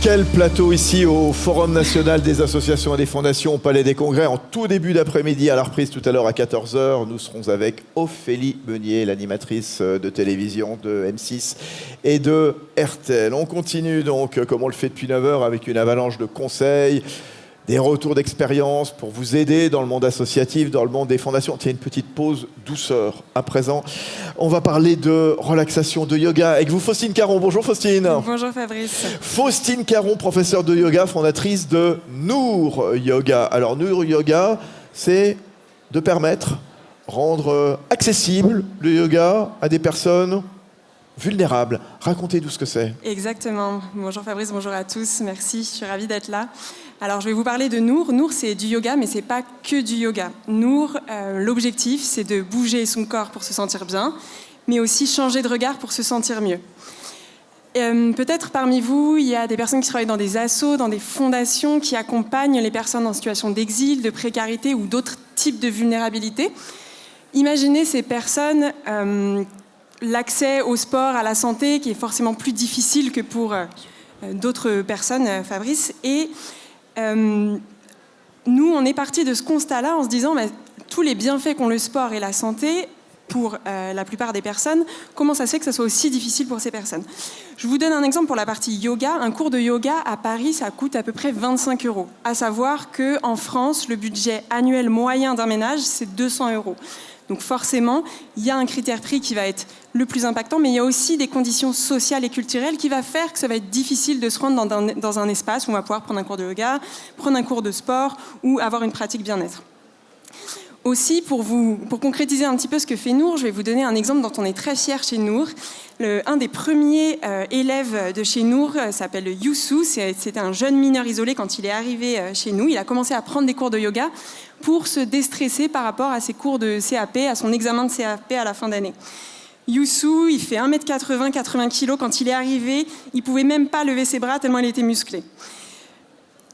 Quel plateau ici au Forum national des associations et des fondations au Palais des Congrès en tout début d'après-midi, à la reprise tout à l'heure à 14 h. Nous serons avec Ophélie Meunier, l'animatrice de télévision de M6 et de RTL. On continue donc, comme on le fait depuis 9 h, avec une avalanche de conseils, des retours d'expérience pour vous aider dans le monde associatif, dans le monde des fondations. Tiens, une petite pause douceur. À présent, on va parler de relaxation, de yoga. Avec vous, Faustine Caron. Bonjour, Faustine. Bonjour, Fabrice. Faustine Caron, professeure de yoga, fondatrice de Nour Yoga. Alors, Nour Yoga, c'est de permettre, rendre accessible le yoga à des personnes vulnérables. Racontez-nous ce que c'est. Exactement. Bonjour Fabrice, bonjour à tous. Merci, je suis ravie d'être là. Alors, je vais vous parler de Nour. Nour, c'est du yoga, mais c'est pas que du yoga. Nour, l'objectif, c'est de bouger son corps pour se sentir bien, mais aussi changer de regard pour se sentir mieux. Peut-être parmi vous, il y a des personnes qui travaillent dans des assos, dans des fondations qui accompagnent les personnes en situation d'exil, de précarité ou d'autres types de vulnérabilité. Imaginez ces personnes, l'accès au sport, à la santé, qui est forcément plus difficile que pour d'autres personnes, Fabrice. Et nous, on est parti de ce constat-là en se disant tous les bienfaits qu'ont le sport et la santé, pour la plupart des personnes, comment ça se fait que ça soit aussi difficile pour ces personnes? Je vous donne un exemple pour la partie yoga. Un cours de yoga à Paris, ça coûte à peu près 25 €. À savoir qu'en France, le budget annuel moyen d'un ménage, c'est 200 €. Donc forcément, il y a un critère prix qui va être le plus impactant, mais il y a aussi des conditions sociales et culturelles qui va faire que ça va être difficile de se rendre dans un espace où on va pouvoir prendre un cours de yoga, prendre un cours de sport ou avoir une pratique bien-être. Aussi, pour concrétiser un petit peu ce que fait Nour, je vais vous donner un exemple dont on est très fiers chez Nour. Un des premiers élèves de chez Nour s'appelle Youssou. C'était un jeune mineur isolé quand il est arrivé chez nous. Il a commencé à prendre des cours de yoga pour se déstresser par rapport à ses cours de CAP, à son examen de CAP à la fin d'année. Youssou, il fait 1m80, 80 kg. Quand il est arrivé, il ne pouvait même pas lever ses bras tellement il était musclé.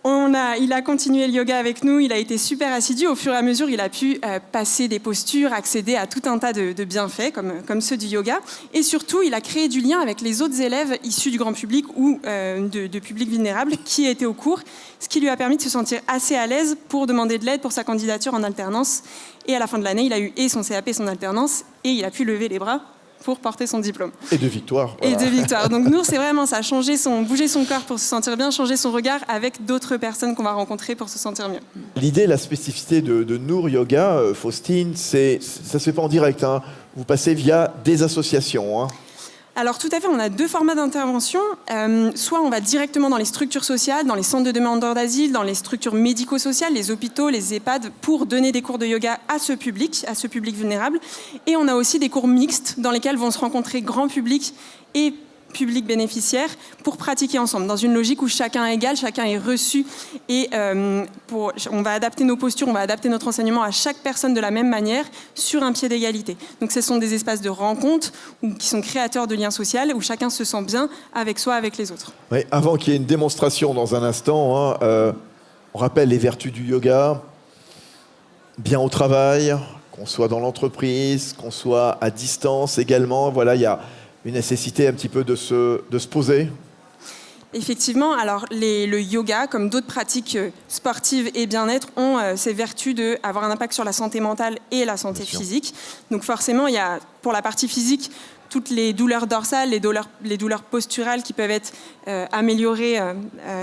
Il a continué le yoga avec nous, il a été super assidu. Au fur et à mesure, il a pu passer des postures, accéder à tout un tas de bienfaits comme ceux du yoga. Et surtout, il a créé du lien avec les autres élèves issus du grand public ou de publics vulnérables qui étaient au cours, ce qui lui a permis de se sentir assez à l'aise pour demander de l'aide pour sa candidature en alternance. Et à la fin de l'année, il a eu et son CAP et son alternance, et il a pu lever les bras pour porter son diplôme. Et de victoire. Voilà. Et de victoire. Donc Nour, c'est vraiment ça, bouger son corps pour se sentir bien, changer son regard avec d'autres personnes qu'on va rencontrer pour se sentir mieux. L'idée, la spécificité de Nour Yoga, Faustine, ça ne se fait pas en direct. Hein. Vous passez via des associations. Hein. Alors tout à fait, on a deux formats d'intervention. Soit on va directement dans les structures sociales, dans les centres de demandeurs d'asile, dans les structures médico-sociales, les hôpitaux, les EHPAD, pour donner des cours de yoga à ce public vulnérable. Et on a aussi des cours mixtes dans lesquels vont se rencontrer grand public et public bénéficiaire pour pratiquer ensemble, dans une logique où chacun est égal, chacun est reçu. Et on va adapter nos postures, on va adapter notre enseignement à chaque personne de la même manière, sur un pied d'égalité. Donc ce sont des espaces de rencontre qui sont créateurs de liens sociaux, où chacun se sent bien avec soi, avec les autres. Oui, avant qu'il y ait une démonstration dans un instant, on rappelle les vertus du yoga, bien au travail, qu'on soit dans l'entreprise, qu'on soit à distance également. Voilà, il y a une nécessité un petit peu de se poser. Effectivement, alors le yoga, comme d'autres pratiques sportives et bien-être, ont ces vertus d'avoir un impact sur la santé mentale et la santé physique. Donc forcément, il y a pour la partie physique toutes les douleurs dorsales, les douleurs posturales qui peuvent être améliorées,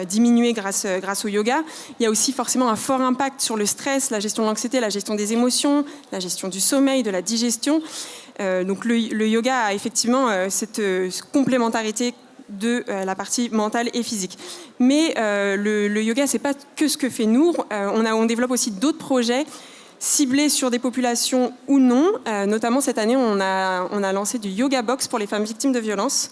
diminuées grâce au yoga. Il y a aussi forcément un fort impact sur le stress, la gestion de l'anxiété, la gestion des émotions, la gestion du sommeil, de la digestion. Donc le yoga a effectivement cette complémentarité de la partie mentale et physique. Mais le yoga, c'est pas que ce que fait Nour. On développe aussi d'autres projets ciblés sur des populations ou non. Notamment cette année, on a lancé du yoga box pour les femmes victimes de violences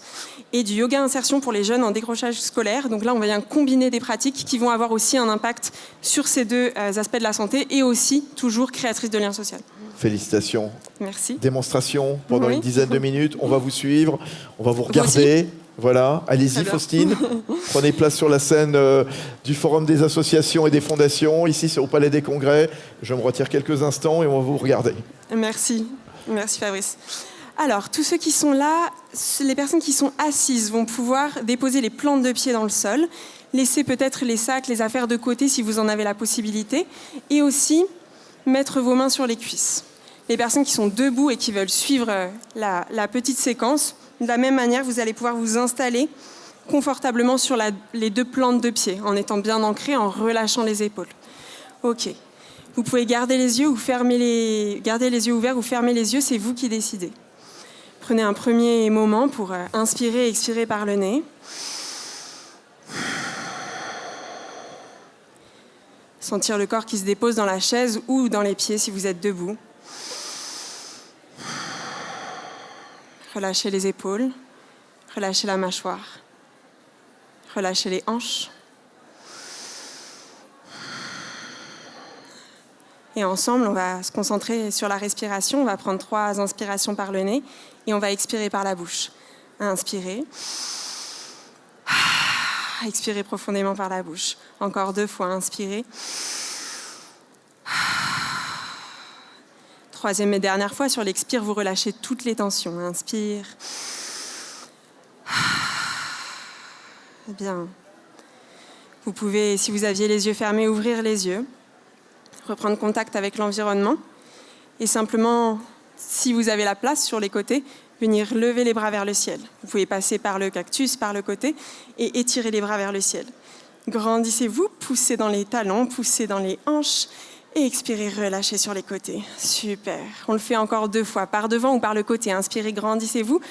et du yoga insertion pour les jeunes en décrochage scolaire. Donc là, on va combiner des pratiques qui vont avoir aussi un impact sur ces deux aspects de la santé et aussi toujours créatrices de liens sociaux. Félicitations. Merci. Démonstration pendant une dizaine de minutes. On va vous suivre, on va vous regarder. Voilà, allez-y Faustine. Prenez place sur la scène du Forum des associations et des fondations. Ici, c'est au Palais des Congrès. Je me retire quelques instants et on va vous regarder. Merci. Merci Fabrice. Alors, tous ceux qui sont là, les personnes qui sont assises vont pouvoir déposer les plantes de pied dans le sol, laisser peut-être les sacs, les affaires de côté si vous en avez la possibilité, et aussi mettre vos mains sur les cuisses. Les personnes qui sont debout et qui veulent suivre la petite séquence, de la même manière, vous allez pouvoir vous installer confortablement sur les 2 plantes de pied, en étant bien ancré, en relâchant les épaules. Ok. Vous pouvez garder les yeux garder les yeux ouverts ou fermer les yeux, c'est vous qui décidez. Prenez un premier moment pour inspirer et expirer par le nez. Sentir le corps qui se dépose dans la chaise ou dans les pieds si vous êtes debout. Relâchez les épaules, relâchez la mâchoire, relâchez les hanches. Et ensemble, on va se concentrer sur la respiration. On va prendre 3 inspirations par le nez et on va expirer par la bouche. Inspirez. Expirez profondément par la bouche. Encore 2 fois, inspirez. 3e et dernière fois, sur l'expire, vous relâchez toutes les tensions. Inspire. Bien. Vous pouvez, si vous aviez les yeux fermés, ouvrir les yeux. Reprendre contact avec l'environnement. Et simplement, si vous avez la place sur les côtés, venir lever les bras vers le ciel. Vous pouvez passer par le cactus, par le côté, et étirer les bras vers le ciel. Grandissez-vous, poussez dans les talons, poussez dans les hanches, et expirez, relâchez sur les côtés. Super. On le fait encore 2 fois, par devant ou par le côté. Inspirez, grandissez-vous.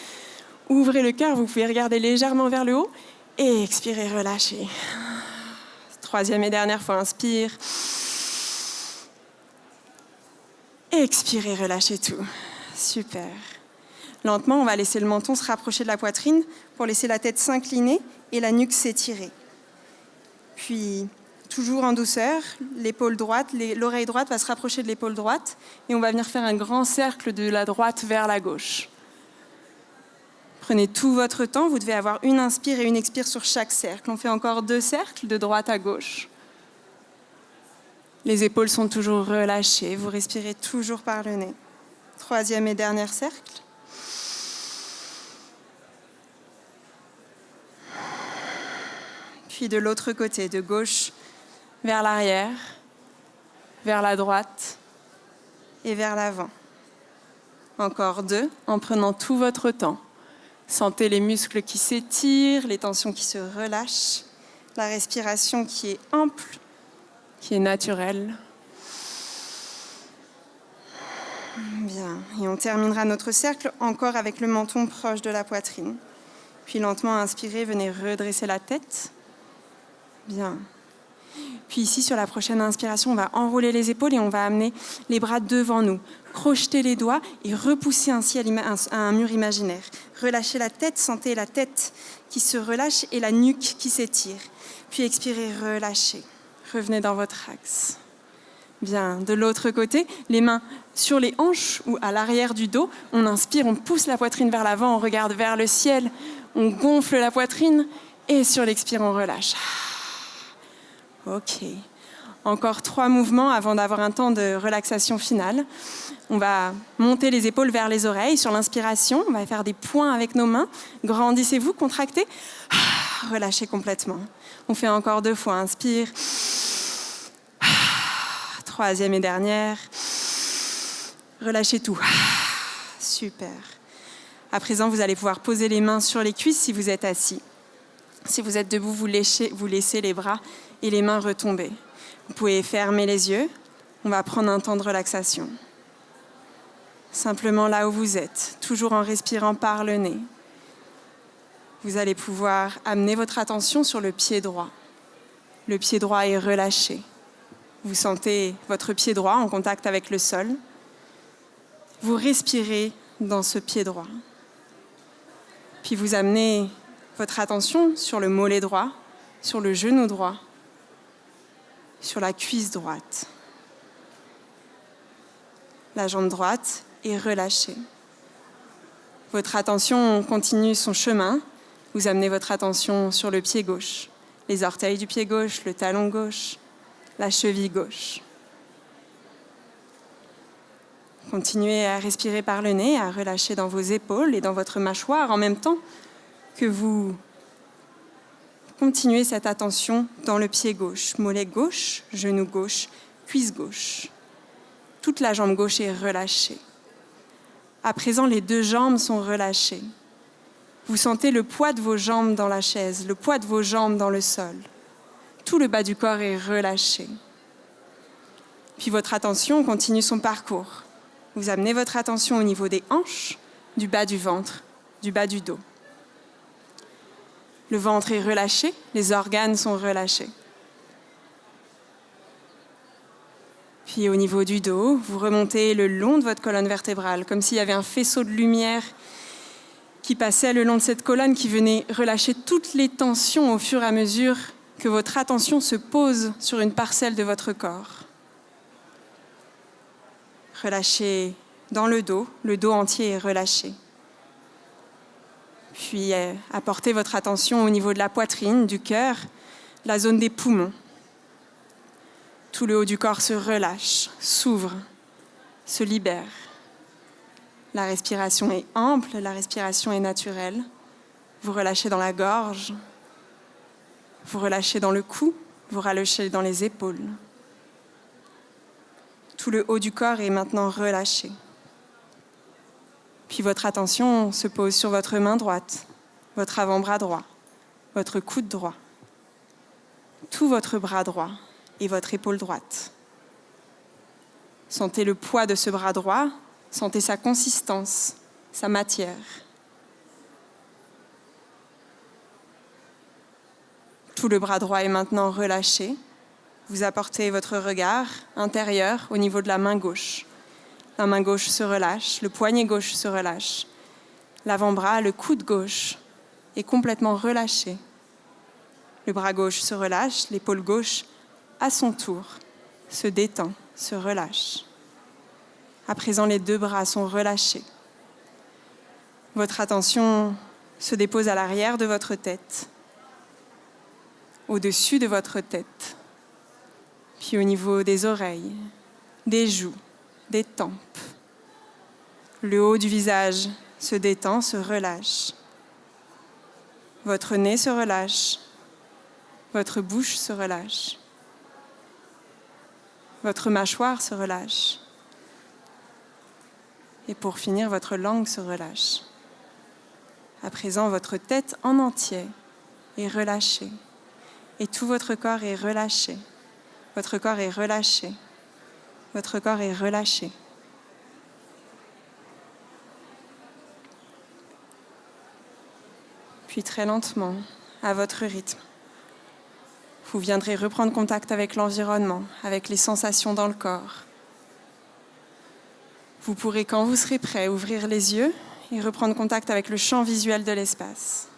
Ouvrez le cœur, vous pouvez regarder légèrement vers le haut, et expirez, relâchez. 3e et dernière fois, inspire. Et expirez, relâchez tout. Super. Lentement, on va laisser le menton se rapprocher de la poitrine pour laisser la tête s'incliner et la nuque s'étirer. Puis, toujours en douceur, l'épaule droite, l'oreille droite va se rapprocher de l'épaule droite et on va venir faire un grand cercle de la droite vers la gauche. Prenez tout votre temps, vous devez avoir une inspire et une expire sur chaque cercle. On fait encore 2 cercles de droite à gauche. Les épaules sont toujours relâchées, vous respirez toujours par le nez. 3e et dernier cercle. Puis de l'autre côté, de gauche vers l'arrière, vers la droite et vers l'avant. Encore 2, en prenant tout votre temps. Sentez les muscles qui s'étirent, les tensions qui se relâchent, la respiration qui est ample, qui est naturelle. Bien, et on terminera notre cercle encore avec le menton proche de la poitrine. Puis lentement, inspirez, venez redresser la tête. Bien. Puis ici, sur la prochaine inspiration, on va enrouler les épaules et on va amener les bras devant nous. Crocheter les doigts et repousser ainsi à un mur imaginaire. Relâchez la tête, sentez la tête qui se relâche et la nuque qui s'étire. Puis expirez, relâchez. Revenez dans votre axe. Bien, de l'autre côté, les mains sur les hanches ou à l'arrière du dos. On inspire, on pousse la poitrine vers l'avant, on regarde vers le ciel, on gonfle la poitrine et sur l'expire, on relâche. Ok. Encore 3 mouvements avant d'avoir un temps de relaxation finale. On va monter les épaules vers les oreilles. Sur l'inspiration, on va faire des points avec nos mains. Grandissez-vous, contractez. Relâchez complètement. On fait encore 2 fois. Inspire. 3e et dernière. Relâchez tout. Super. À présent, vous allez pouvoir poser les mains sur les cuisses si vous êtes assis. Si vous êtes debout, vous laissez les bras et les mains retomber. Vous pouvez fermer les yeux. On va prendre un temps de relaxation. Simplement là où vous êtes, toujours en respirant par le nez. Vous allez pouvoir amener votre attention sur le pied droit. Le pied droit est relâché. Vous sentez votre pied droit en contact avec le sol. Vous respirez dans ce pied droit. Puis vous amenez votre attention sur le mollet droit, sur le genou droit, sur la cuisse droite. La jambe droite est relâchée. Votre attention continue son chemin. Vous amenez votre attention sur le pied gauche, les orteils du pied gauche, le talon gauche, la cheville gauche. Continuez à respirer par le nez, à relâcher dans vos épaules et dans votre mâchoire en même temps que vous continuez cette attention dans le pied gauche. Mollet gauche, genou gauche, cuisse gauche. Toute la jambe gauche est relâchée. À présent, les deux jambes sont relâchées. Vous sentez le poids de vos jambes dans la chaise, le poids de vos jambes dans le sol. Tout le bas du corps est relâché. Puis votre attention continue son parcours. Vous amenez votre attention au niveau des hanches, du bas du ventre, du bas du dos. Le ventre est relâché, les organes sont relâchés. Puis au niveau du dos, vous remontez le long de votre colonne vertébrale, comme s'il y avait un faisceau de lumière qui passait le long de cette colonne, qui venait relâcher toutes les tensions au fur et à mesure que votre attention se pose sur une parcelle de votre corps. Relâchez dans le dos entier est relâché. Puis apportez votre attention au niveau de la poitrine, du cœur, la zone des poumons. Tout le haut du corps se relâche, s'ouvre, se libère. La respiration est ample, la respiration est naturelle. Vous relâchez dans la gorge, vous relâchez dans le cou, vous relâchez dans les épaules. Tout le haut du corps est maintenant relâché. Puis votre attention se pose sur votre main droite, votre avant-bras droit, votre coude droit, tout votre bras droit et votre épaule droite. Sentez le poids de ce bras droit, sentez sa consistance, sa matière. Tout le bras droit est maintenant relâché. Vous apportez votre regard intérieur au niveau de la main gauche. La main gauche se relâche, le poignet gauche se relâche. L'avant-bras, le coude gauche est complètement relâché. Le bras gauche se relâche, l'épaule gauche, à son tour, se détend, se relâche. À présent, les deux bras sont relâchés. Votre attention se dépose à l'arrière de votre tête, au-dessus de votre tête, puis au niveau des oreilles, des joues, des tempes. Le haut du visage se détend, se relâche. Votre nez se relâche. Votre bouche se relâche. Votre mâchoire se relâche. Et pour finir, votre langue se relâche. À présent, votre tête en entier est relâchée. Et tout votre corps est relâché. Votre corps est relâché. Votre corps est relâché. Puis très lentement, à votre rythme, vous viendrez reprendre contact avec l'environnement, avec les sensations dans le corps. Vous pourrez, quand vous serez prêt, ouvrir les yeux et reprendre contact avec le champ visuel de l'espace.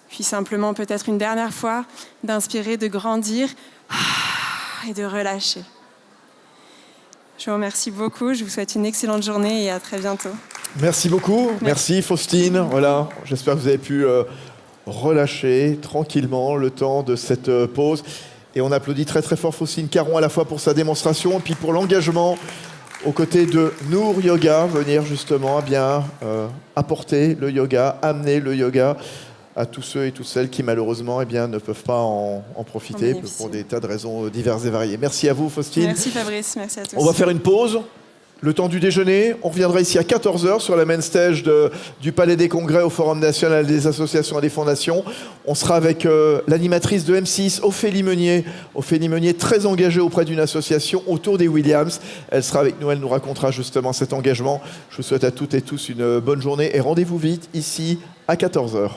Puis simplement, peut-être une dernière fois, d'inspirer, de grandir et de relâcher. Je vous remercie beaucoup, je vous souhaite une excellente journée et à très bientôt. Merci beaucoup, merci Faustine. Voilà, j'espère que vous avez pu relâcher tranquillement le temps de cette pause. Et on applaudit très très fort Faustine Caron à la fois pour sa démonstration et puis pour l'engagement aux côtés de Nour Yoga, venir justement bien apporter le yoga, amener le yoga à tous ceux et toutes celles qui malheureusement ne peuvent pas en profiter pour des tas de raisons diverses et variées. Merci à vous Faustine. Merci Fabrice, merci à tous. On va faire une pause, le temps du déjeuner. On reviendra ici à 14h sur la main stage du Palais des Congrès au Forum national des associations et des fondations. On sera avec l'animatrice de M6, Ophélie Meunier. Ophélie Meunier, très engagée auprès d'une association autour des Williams. Elle sera avec nous, elle nous racontera justement cet engagement. Je vous souhaite à toutes et tous une bonne journée et rendez-vous vite ici à 14h.